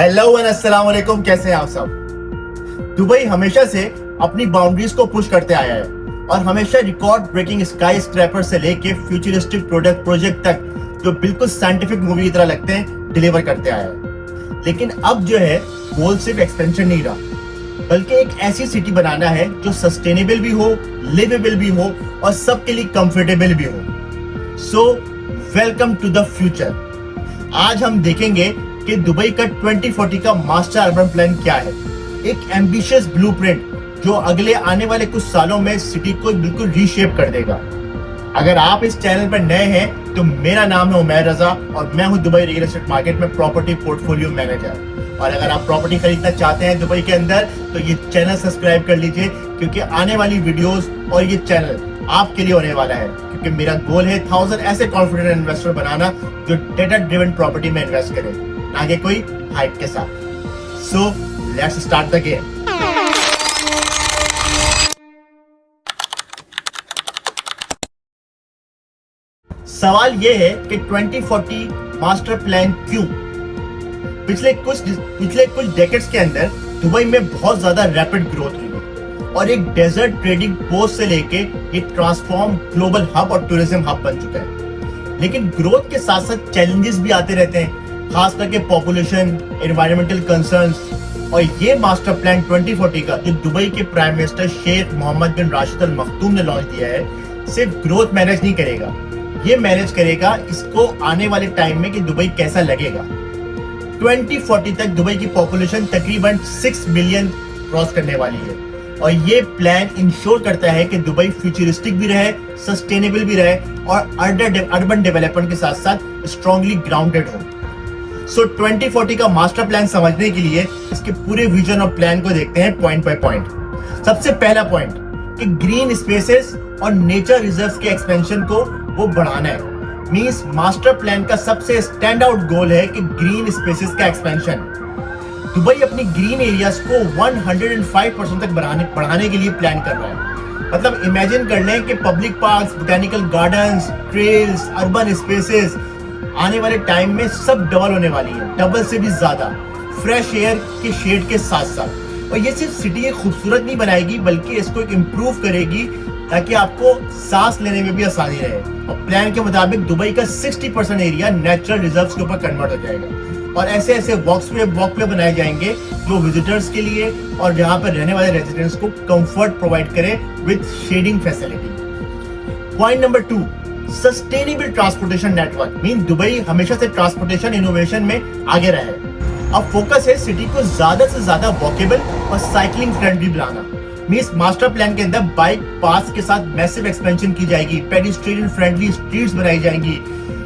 Hello and अस्सलाम वालेकुम, कैसे हैं आप सब। दुबई हमेशा से अपनी बाउंड्रीज को पुश करते आया है और हमेशा रिकॉर्ड ब्रेकिंग स्काई स्क्रैपर से लेके फ्यूचरिस्टिक प्रोजेक्ट तक जो बिल्कुल साइंटिफिक मूवी की तरह लगते हैं डिलीवर करते आया है। लेकिन अब जो है गोल सिर्फ एक्सपेंशन नहीं रहा, बल्कि एक ऐसी सिटी बनाना है जो सस्टेनेबल भी हो, लिवेबल भी हो और सबके लिए कंफर्टेबल भी हो। So welcome to the future. आज हम देखेंगे कि दुबई का 2040 का मास्टर अर्बन प्लान क्या है, एक एम्बिशियस ब्लूप्रिंट जो अगले आने वाले कुछ सालों में सिटी को बिल्कुल रीशेप कर देगा। अगर आप इस चैनल पर नए हैं तो मेरा नाम है उमैर रजा और मैं हूं दुबई रियल एस्टेट मार्केट में प्रॉपर्टी पोर्टफोलियो मैनेजर। और अगर आप प्रॉपर्टी खरीदना चाहते हैं दुबई के अंदर तो ये चैनल सब्सक्राइब कर लीजिए, क्योंकि आने वाली वीडियोस और ये चैनल आपके लिए होने वाला है। क्योंकि मेरा गोल है 1000 ऐसे कॉन्फिडेंट इन्वेस्टर बनाना जो डेटा ड्रिवन प्रॉपर्टी में इन्वेस्ट करे, ना कि कोई हाइप के साथ। So let's start the game. सवाल यह है कि 2040 मास्टर प्लान क्यों? पिछले कुछ डेकेड्स के अंदर दुबई में बहुत ज्यादा रैपिड ग्रोथ हुई और एक डेजर्ट ट्रेडिंग पोस्ट से लेके एक ट्रांसफॉर्म ग्लोबल हब और टूरिज्म हब बन चुका है। लेकिन ग्रोथ के साथ साथ चैलेंजेस भी आते रहते हैं, खास करके पॉपुलेशन, एनवायरमेंटल कंसर्न्स। और ये मास्टर प्लान 2040 का जो दुबई के प्राइम मिनिस्टर शेख मोहम्मद बिन राशिद अल मखदूम ने लॉन्च किया है, सिर्फ ग्रोथ मैनेज नहीं करेगा, ये मैनेज करेगा इसको आने वाले टाइम में कि दुबई कैसा लगेगा। 2040 तक दुबई की पॉपुलेशन तकरीबन 6 मिलियन क्रॉस करने वाली है और ये प्लान इंश्योर करता है कि दुबई फ्यूचरिस्टिक भी रहे, सस्टेनेबल भी रहे और अर्बन डेवलपमेंट के साथ साथ स्ट्रांगली ग्राउंडेड हो। सो 2040 का मास्टर प्लान समझने के लिए इसके पूरे विजन और प्लान को देखते हैं पॉइंट बाय पॉइंट। सबसे पहला पॉइंट कि ग्रीन स्पेसेस और नेचर रिजर्व्स के एक्सपेंशन को वो बढ़ाना है। मींस मास्टर प्लान का सबसे स्टैंड आउट गोल है कि ग्रीन स्पेसेस का एक्सपेंशन। दुबई अपनी ग्रीन एरियाज को 105% तक बढ़ाने के लिए प्लान कर रहा है। मतलब इमेजिन कर लें कि public parks, botanical gardens, trails, urban spaces आने वाले टाइम में सब डबल होने वाली है, डबल से भी ज्यादा, फ्रेश एयर के शेड के साथ साथ। और ये सिर्फ सिटी एक खूबसूरत नहीं बनाएगी, बल्कि इसको एक इम्प्रूव करेगी ताकि आपको सांस लेने में भी आसानी रहे। और प्लान के मुताबिक दुबई का 60% एरिया नेचुरल रिजर्व्स के ऊपर कन्वर्ट हो जाएगा और ऐसे ऐसे वॉकवे बनाए जाएंगे जो विजिटर्स के लिए और जहां पर रहने वाले रेजिडेंट्स को कंफर्ट प्रोवाइड करे with shading facility. Point number 2, sustainable transportation network. Mean Dubai हमेशा से ट्रांसपोर्टेशन इनोवेशन में आगे रहा है। अब फोकस है सिटी को ज्यादा से ज्यादा वॉकेबल और साइकिलिंग फ्रेंडली बनाना। मींस मास्टर प्लान के अंदर बाइक पास के साथ मैसिव एक्सपेंशन की जाएगी, पेडिस्ट्रियन फ्रेंडली स्ट्रीट्स बनाई जाएंगी,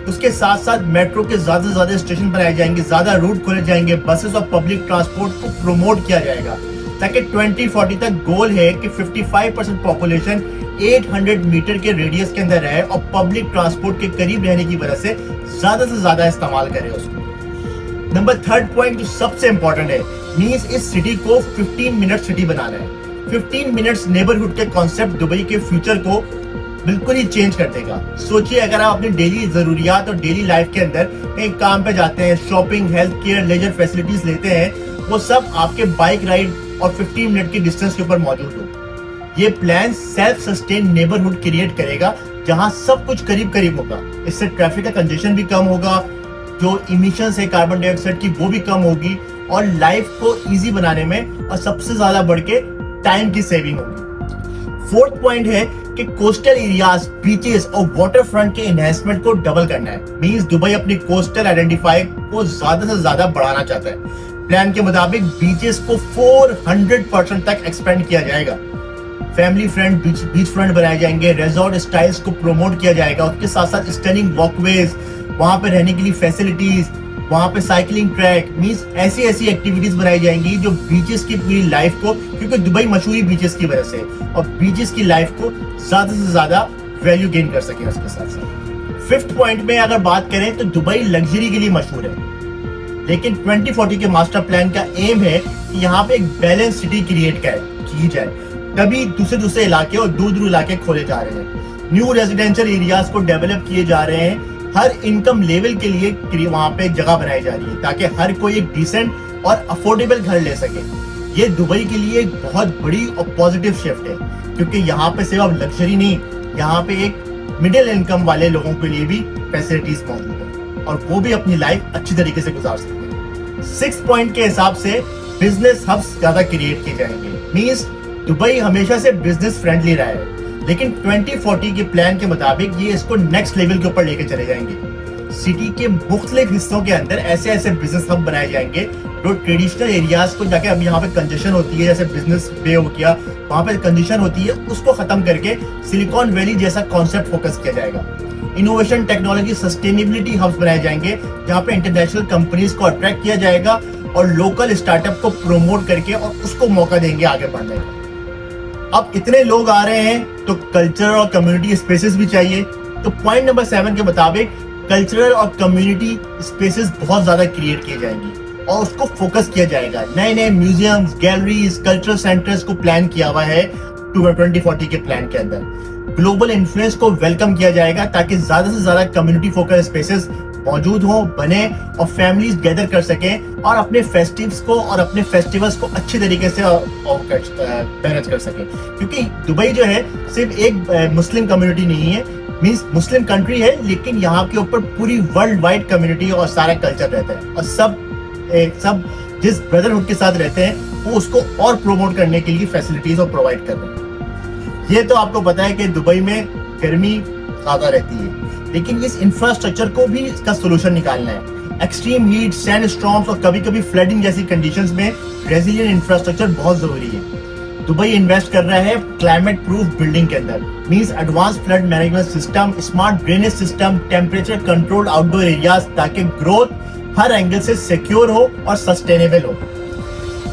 उसके साथ साथ मेट्रो के ज्यादा से ज्यादा स्टेशन बनाए जाएंगे, ज्यादा रूट खोले जाएंगे, बसेस और पब्लिक ट्रांसपोर्ट को प्रमोट किया जाएगा ताकि 2040 तक गोल है कि 55% पॉपुलेशन 800 मीटर के रेडियस के अंदर रहे और पब्लिक ट्रांसपोर्ट के करीब रहने की वजह से ज्यादा इस्तेमाल करे उसको। नंबर 3 पॉइंट जो सबसे इंपॉर्टेंट है, मींस इस सिटी को 15 मिनट सिटी बनाना है। 15 मिनट्स नेबरहुड के कॉन्सेप्ट दुबई के फ्यूचर को बिल्कुल ही चेंज कर देगा। सोचिए अगर आप अपनी डेली जरूरियात और डेली लाइफ के अंदर कहीं काम पे जाते हैं, shopping, health care, leisure facilities लेते हैं, वो सब आपके बाइक राइड और 15 मिनट की डिस्टेंस के ऊपर मौजूद हो। ये plan self sustain neighbourhood create करेगा जहां सब कुछ करीब करीब होगा। इससे ट्रैफिक का कंजेशन भी कम होगा, जो इमिशंस है कार्बन डाइऑक्साइड की वो भी कम होगी और लाइफ को इजी बनाने में और सबसे ज्यादा बढ़ के टाइम की सेविंग होगी। 4th पॉइंट है कि कोस्टल एरियाज, बीचेस और वाटर फ्रंट के एनहांसमेंट को डबल करना है। मींस दुबई अपनी कोस्टल आइडेंटिफाई को ज्यादा से ज्यादा बढ़ाना चाहता है। प्लान के मुताबिक बीचेस को 400% तक एक्सपेंड किया जाएगा, फैमिली फ्रेंड बीच फ्रंट बनाए जाएंगे, रिजॉर्ट स्टाइल्स को प्रमोट किया जाएगा, उसके साथ साथ स्टनिंग वॉकवेज, वहां पे रहने के लिए फैसिलिटीज, वहां पे साइकिलिंग ट्रैक, मींस ऐसी एक्टिविटीज बनाई जाएंगी जो बीचेस की पूरी लाइफ को, क्योंकि दुबई मशहूर बीचेस की वजह से, और बीचेस की लाइफ को ज्यादा से ज्यादा वैल्यू गेन कर सके उसके साथ साथ। 5th पॉइंट में अगर बात करें तो दुबई लग्जरी के लिए मशहूर है, लेकिन 2040 के मास्टर प्लान का एम है कि यहाँ पे एक बैलेंस सिटी क्रिएट की जाए। तभी दूसरे इलाके और दूर इलाके खोले जा रहे हैं, न्यू रेजिडेंशियल एरियाज को डेवलप किए जा रहे हैं हर इनकम लेवल के लिए वहां पे जगह बनाई जा रही है ताकि हर कोई एक डिसेंट और अफोर्डेबल घर ले सके। ये दुबई के लिए एक बहुत बड़ी और पॉजिटिव शिफ्ट है, क्योंकि यहाँ पे सिर्फ लग्जरी नहीं, यहाँ पे एक मिडिल इनकम वाले लोगों के लिए भी फैसिलिटीज मौजूद है और वो भी अपनी लाइफ अच्छी तरीके से गुजार सकते हैं। 6 पॉइंट के हिसाब से बिजनेस हब्स ज्यादा क्रिएट किए जाएंगे। मींस दुबई हमेशा से बिजनेस फ्रेंडली रहा है, लेकिन 2040 के प्लान के मुताबिक ये इसको नेक्स्ट लेवल के ऊपर लेके चले जाएंगे। सिटी के मुख्तलिफ हिस्सों के अंदर ऐसे ऐसे बिजनेस हब बनाए जाएंगे जो ट्रेडिशनल एरियाज को जाके, अब यहाँ पे कंजेशन होती है, जैसे बिजनेस बे हो गया, वहां पे कंजेशन होती है, उसको खत्म करके सिलिकॉन वैली जैसा कॉन्सेप्ट फोकस किया जाएगा। इनोवेशन, टेक्नोलॉजी, सस्टेनेबिलिटी हब्स बनाए जाएंगे जहाँ पे इंटरनेशनल कंपनीज को अट्रैक्ट किया जाएगा और लोकल स्टार्टअप को प्रमोट करके और उसको मौका देंगे आगे बढ़ने का। अब इतने लोग आ रहे हैं तो कल्चरल और कम्युनिटी स्पेसेस भी चाहिए। तो पॉइंट नंबर 7 के मुताबिक कल्चरल और कम्युनिटी स्पेसेस बहुत ज्यादा क्रिएट किए जाएंगे और उसको फोकस किया जाएगा। नए नए म्यूजियम्स, गैलरीज, कल्चरल सेंटर्स को प्लान किया हुआ है 2040 के प्लान के अंदर। ग्लोबल इन्फ्लुएंस को वेलकम किया जाएगा ताकि ज्यादा से ज्यादा कम्युनिटी फोकस स्पेसेस मौजूद हो, बने और फैमिलीज गैदर कर सकें और अपने फेस्टिव्स को और अपने फेस्टिवल्स को अच्छे तरीके से मैनेज कर सकें। क्योंकि दुबई जो है सिर्फ एक मुस्लिम कम्युनिटी नहीं है, मींस मुस्लिम कंट्री है, लेकिन यहाँ के ऊपर पूरी वर्ल्ड वाइड कम्युनिटी और सारा कल्चर रहता है और सब जिस ब्रदरहुड के साथ रहते हैं वो उसको और प्रमोट करने के लिए फैसिलिटीज और प्रोवाइड कर रहे हैं। ये तो आपको पता है कि दुबई में गर्मी ज्यादा रहती है, लेकिन इस इंफ्रास्ट्रक्चर को भी इसका सोल्यूशन निकालना है। एक्सट्रीम हीट, सैंड स्टॉर्म्स और कभी कभी फ्लडिंग जैसी कंडीशंस में रेजिलिएंट इंफ्रास्ट्रक्चर बहुत जरूरी है। दुबई इन्वेस्ट कर रहा है क्लाइमेट प्रूफ बिल्डिंग के अंदर, means advance flood management system, smart drainage system, temperature controlled outdoor areas, ताकि ग्रोथ हर एंगल से सिक्योर हो और सस्टेनेबल हो।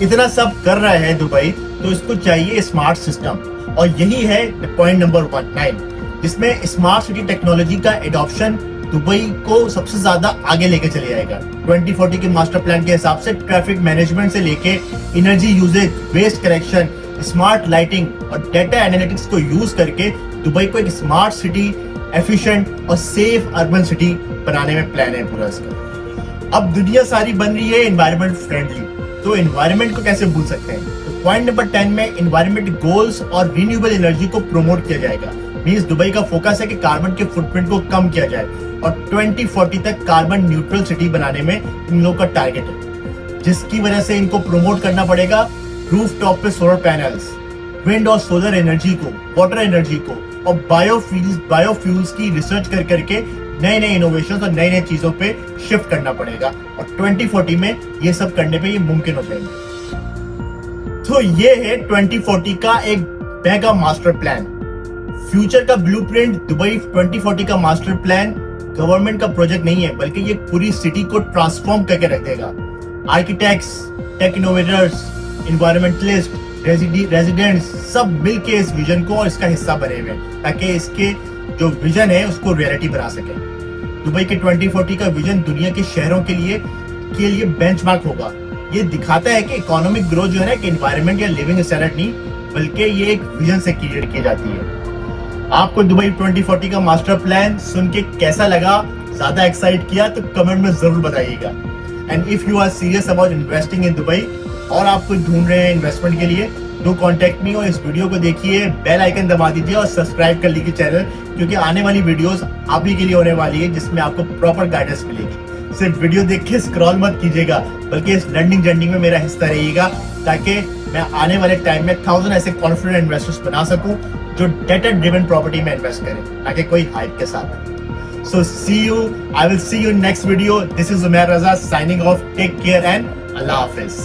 इतना सब कर रहा है दुबई, तो इसको चाहिए स्मार्ट सिस्टम, और यही है पॉइंट नंबर 9, जिसमें स्मार्ट सिटी टेक्नोलॉजी का एडॉप्शन दुबई को सबसे ज्यादा आगे लेके चले जाएगा। 2040 के मास्टर प्लान के हिसाब से ट्रैफिक मैनेजमेंट से लेके energy usage, waste collection, smart lighting और डेटा एनालिटिक्स को यूज करके दुबई को एक स्मार्ट सिटी, एफिशिएंट और सेफ अर्बन सिटी बनाने में प्लान है पूरा इसका। अब दुनिया सारी बन रही है एनवायरमेंट फ्रेंडली, तो एनवायरमेंट को कैसे भूल सकते हैं। तो पॉइंट नंबर 10 में एनवायरमेंट गोल्स और रिन्यूएबल एनर्जी को प्रमोट किया जाएगा। मींस दुबई का फोकस है कि कार्बन के फुटप्रिंट को कम किया जाए और 2040 तक कार्बन न्यूट्रल सिटी बनाने में इन लोगों का टारगेट है, जिसकी वजह से इनको प्रमोट करना पड़ेगा रूफटॉप पे सोलर पैनल्स, विंड और सोलर एनर्जी को, वाटर एनर्जी को और बायोफ्यूल्स की रिसर्च कर करके नए नए इनोवेशंस और नई नई चीजों पे शिफ्ट करना पड़ेगा और 2040 में ये सब करने पे ये मुमकिन हो जाएंगे। तो ये है 2040 का एक मेगा मास्टर प्लान, फ्यूचर का ब्लूप्रिंट। दुबई 2040 का मास्टर प्लान गवर्नमेंट का प्रोजेक्ट नहीं है, बल्कि ये पूरी सिटी को ट्रांसफॉर्म करके रख देगा। Architects, tech innovators, environmentalist, residents सब मिलके इस विजन को और इसका हिस्सा बने हुए हैं, ताकि इसके जो विजन है उसको रियलिटी बना सके। दुबई के 2040 का विजन दुनिया के शहरों के लिए बेंचमार्क होगा। ये दिखाता है कि इकोनॉमिक ग्रोथ जो है ना, कि एनवायरमेंट या लिविंग स्टैंडर्ड नहीं, बल्कि ये एक विजन से क्रिएट की जाती है। आपको दुबई 2040 का मास्टर प्लान सुन के कैसा लगा, ज्यादा एक्साइट किया तो कमेंट में जरूर बताइएगा। And if you are serious about investing in Dubai और आप कुछ ढूंढ रहे हैं इन्वेस्टमेंट के लिए, डू कॉन्टेक्ट मी और इस वीडियो को देखिए, बेल आइकन दबा दीजिए और सब्सक्राइब कर लीजिए चैनल, क्योंकि आने वाली वीडियोस आप ही के लिए होने वाली है, जिसमें आपको प्रॉपर गाइडेंस मिलेगी। सिर्फ वीडियो देख के स्क्रॉल मत कीजिएगा, बल्कि इस लर्निंग जर्नी में मेरा हिस्सा रहिएगा, ताकि मैं आने वाले टाइम में 1000 ऐसे कॉन्फिडेंट इन्वेस्टर्स बना सकूं जो डेटा ड्रिवन प्रॉपर्टी में इन्वेस्ट करें, ताकि कोई हाइप के साथ। सो I will see you in next video. This is Umair Raza signing off. Take care and Allah Hafiz.